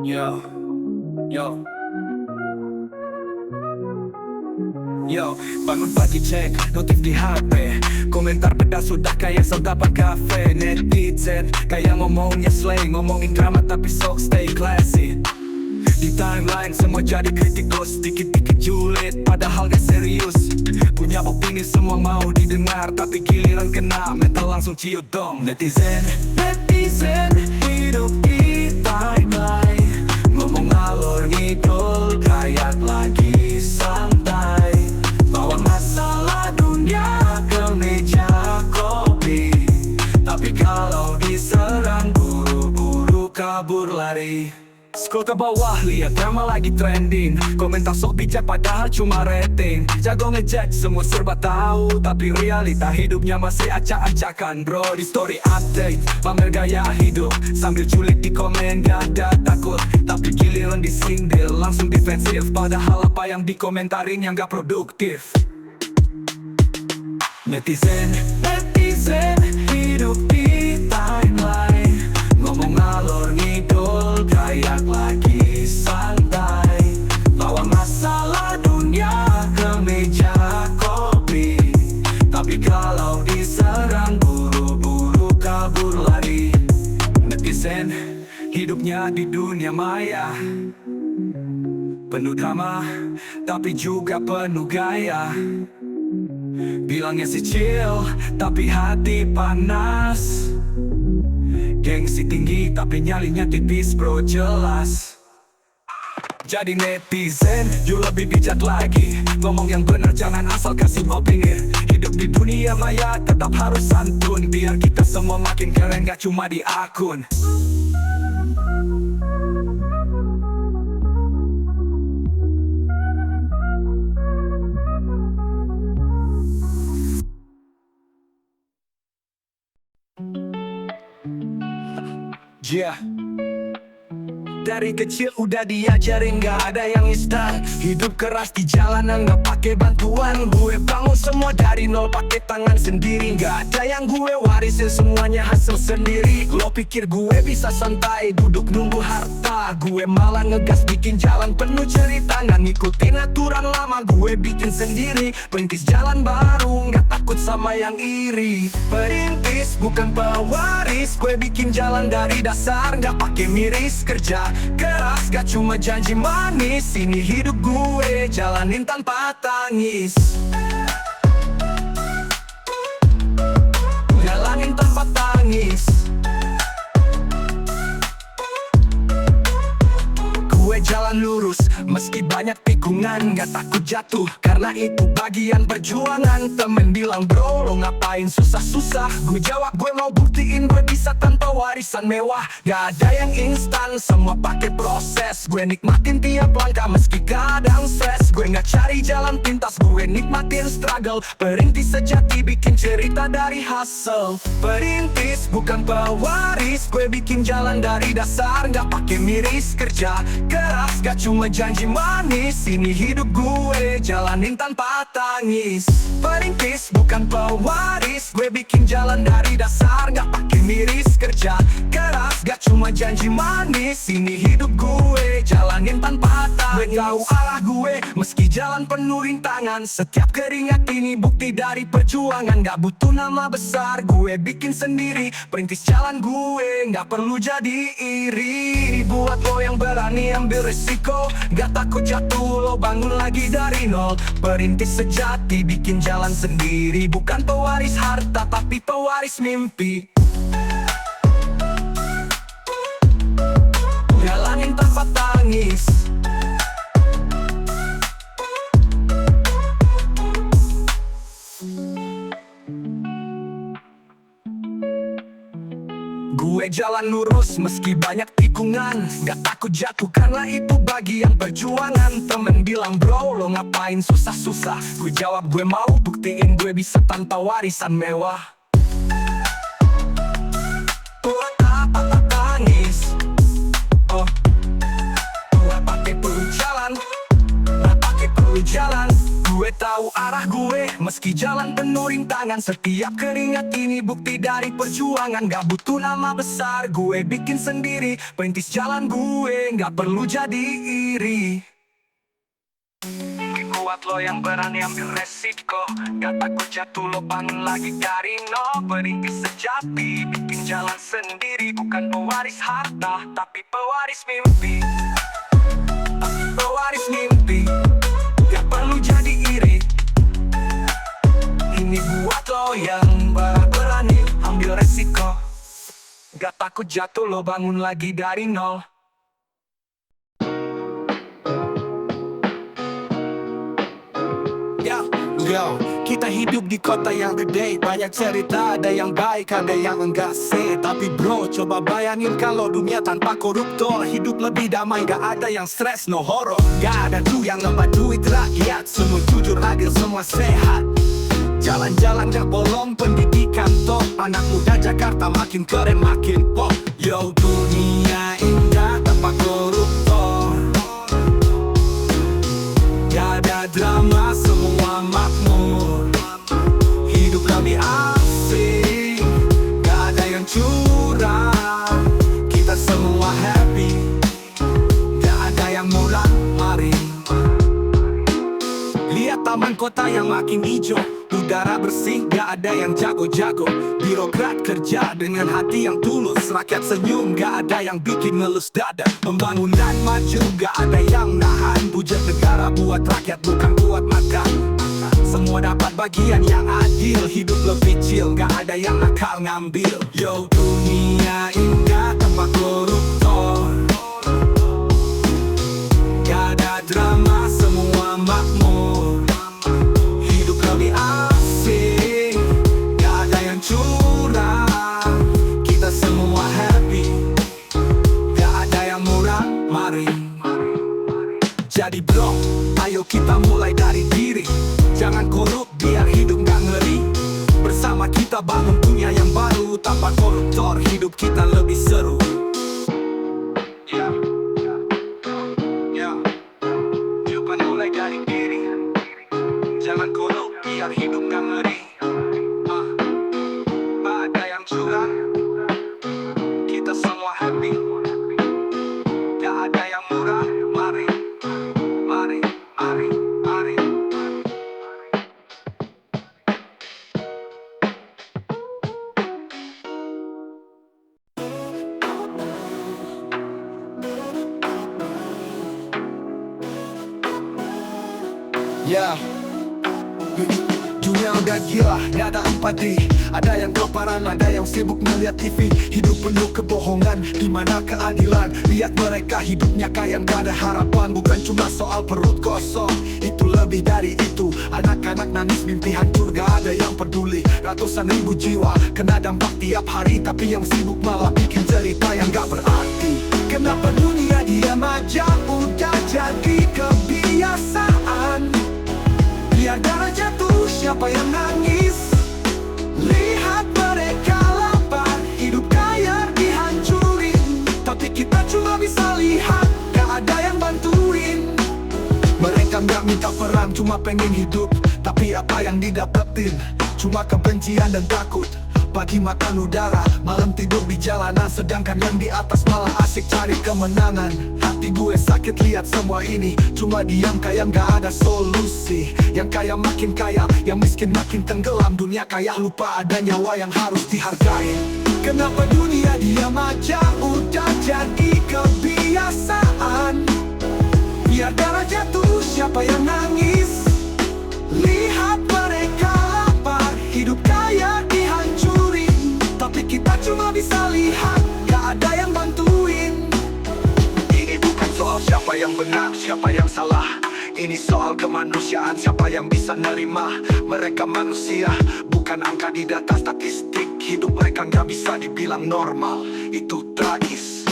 Yo, yo, yo, bangun pagi cek notif di HP. Komentar pedas sudah kayak sarapan kafe. Netizen kayak ngomongnya slang, ngomongin drama tapi sok stay classy. Di timeline semua jadi kritikus, dikit-dikit julid padahal gak serius. Punya opini semua mau didengar, tapi giliran kena mental langsung ciut dong. Netizen, netizen, hidup di timeline, ngomong ngalor ngidol kayak lagi santai, bawa masalah dunia ke meja kopi. Tapi kalau diserang buru-buru kabur lari. Scroll ke bawah, lihat drama lagi trending. Komentar sok bijak padahal cuma rating. Jago ngejudge, semua serba tahu, tapi realita hidupnya masih acak-acakan bro. Di story update, pamer gaya hidup, sambil culik di komen gak ada takut. Tapi giliran disindir, langsung defensif, padahal apa yang dikomentarin yang gak produktif. Netizen, netizen, hidup di timeline, ngomong ngalor ngidol kayak lagi santai, bawa masalah dunia ke meja kopi. Tapi kalau diserang buru-buru kabur lari. Netizen, hidupnya di dunia maya, penuh drama tapi juga penuh gaya. Bilangnya si chill, tapi hati panas. Gengsi tinggi, tapi nyalinya tipis bro, jelas. Jadi netizen, you lebih bijak lagi. Ngomong yang bener, jangan asal kasih opini. Hidup di dunia maya, tetap harus santun, biar kita semua makin keren, gak cuma di akun. Yeah. Dari kecil udah diajarin gak ada yang instan. Hidup keras di jalanan gak pakai bantuan. Gue bangun semua dari nol pakai tangan sendiri. Gak ada yang gue warisin, semuanya hasil sendiri. Lo pikir gue bisa santai duduk nunggu harta? Gue malah ngegas bikin jalan penuh cerita. Gak ngikutin aturan lama, gue bikin sendiri. Perintis jalan baru, gak takut sama yang iri. Perintis bukan pewaris, gue bikin jalan dari dasar, gak pakai miris. Kerja keras gak cuma janji manis, ini hidup gue jalanin tanpa tangis. Jalanin tanpa tangis. Gue jalan lurus, meski banyak tikungan, gak takut jatuh, karena itu bagian perjuangan. Temen bilang bro, lo ngapain susah-susah? Gue jawab gue mau buktiin gue bisa tanpa warisan mewah. Gak ada yang instan, semua pakai proses. Gue nikmatin tiap langkah meski kadang stres. Gue gak cari jalan pintas, gue nikmatin struggle. Perintis sejati bikin cerita dari hustle. Perintis bukan pewaris, gue bikin jalan dari dasar, gak pakai miris. Kerja keras gak cuma janji manis, ini hidup gue jalanin tanpa tangis. Perintis bukan pewaris, gue bikin jalan dari dasar, gak pakai miris. Kerja keras gak cuma janji manis, ini hidup gue jalanin tanpa tangis. Gue tahu arah gue meski jalan penuh rintangan. Setiap keringat ini bukti dari perjuangan. Gak butuh nama besar, gue bikin sendiri. Perintis jalan gue, gak perlu jadi iri. Buat lo yang berani ambil resiko, gak takut jatuh, lo bangun lagi dari nol. Perintis sejati bikin jalan sendiri, bukan pewaris harta tapi pewaris mimpi. Jalanin tanpa tangis. Gue jalan lurus meski banyak tikungan, gak takut jatuh karena itu bagian perjuangan. Temen bilang bro, lo ngapain susah-susah? Gue jawab gue mau buktiin gue bisa tanpa warisan mewah. Buat apa tak tangis? Oh, gue pakai perlu jalan, gak pakai perlu jalan. Gue tahu arah gue meski Meski jalan penuh rintangan, setiap keringat ini bukti dari perjuangan. Gak butuh nama besar, gue bikin sendiri. Perintis jalan gue, gak perlu jadi iri. Kuat lo yang berani ambil resiko, gak takut jatuh lo bangun lagi dari nol. Perintis sejati, bikin jalan sendiri. Bukan pewaris harta, tapi pewaris mimpi. Pewaris mimpi, gak perlu jadi iri. Ini buat lo yang berani ambil resiko, gak takut jatuh lo bangun lagi dari nol. Yo, kita hidup di kota yang gede, banyak cerita, ada yang baik, ada yang enggak sih. Tapi bro, coba bayangin kalau dunia tanpa koruptor. Hidup lebih damai, gak ada yang stres, no horror. Gak ada tuh yang nambah duit rakyat, semua jujur, adil, semua sehat. Jalan-jalan gak bolong, pendidikan top. Anak muda Jakarta makin keren, makin pop. Yo, dunia indah tanpa koruptor. Gak ada drama, semua makmur. Hidup lebih asik, gak ada yang curang. Kita semua happy, gak ada yang murah, mari. Lihat taman kota yang makin hijau, udara bersih, gak ada yang jago-jago. Birokrat kerja dengan hati yang tulus, rakyat senyum, gak ada yang bikin ngelus dada. Pembangunan maju, gak ada yang nahan. Budget negara buat rakyat, bukan buat makan. Semua dapat bagian yang adil, hidup lebih chill, gak ada yang nakal ngambil. Yo, dunia indah tanpa koruptor. Gak ada drama, semua makmur. Hidup lebih asik, gak ada yang curang. Kita semua happy, gak ada yang murah, mari. Jadi bro, ayo kita mulai dari diri. Jangan korup biar hidup gak ngeri. Bersama kita bangun dunia yang baru. Tanpa koruptor hidup kita lebih seru. Coba mulai dari diri. Jangan korup biar hidup gak ngeri. Gak ada yang curang. Kita semua happy, gak ada yang murah, mari. Mari, mari, mari. Ya, dunia udah gila, gak ada empati. Ada yang kelaparan, ada yang sibuk melihat TV. Hidup penuh kebohongan, dimana keadilan? Lihat mereka hidupnya kayak gak ada harapan. Bukan cuma soal perut kosong, itu lebih dari itu. Anak-anak nangis, mimpi hancur, gak ada yang peduli. Ratusan ribu jiwa kena dampak tiap hari, tapi yang sibuk malah bikin cerita yang gak berarti. Kenapa dunia diam aja, udah jadi kebiasaan. Biar darah jatuh, siapa yang nangis? Lihat mereka lapar, hidup kaya dihancurin. Tapi kita cuma bisa lihat, gak ada yang bantuin. Mereka gak minta perang, cuma pengen hidup. Tapi apa yang didapetin? Cuma kebencian dan takut. Pagi makan udara, malam tidur di jalanan. Sedangkan yang di atas malah asik cari kemenangan. Hati gue sakit lihat semua ini, cuma diam kayak gak ada solusi. Yang kaya makin kaya, yang miskin makin tenggelam. Dunia kaya lupa ada nyawa yang harus dihargai. Kenapa dunia diam aja, udah jadi kebiasaan. Biar darah jatuh, siapa yang nangis? Lihat mereka lapar, hidup kaya dihancurin. Tapi kita cuma bisa lihat, gak ada yang bantuin. Ini bukan soal siapa yang benar, siapa yang salah. Ini soal kemanusiaan, siapa yang bisa nerima. Mereka manusia, bukan angka di data statistik. Hidup mereka gak bisa dibilang normal, itu tragis.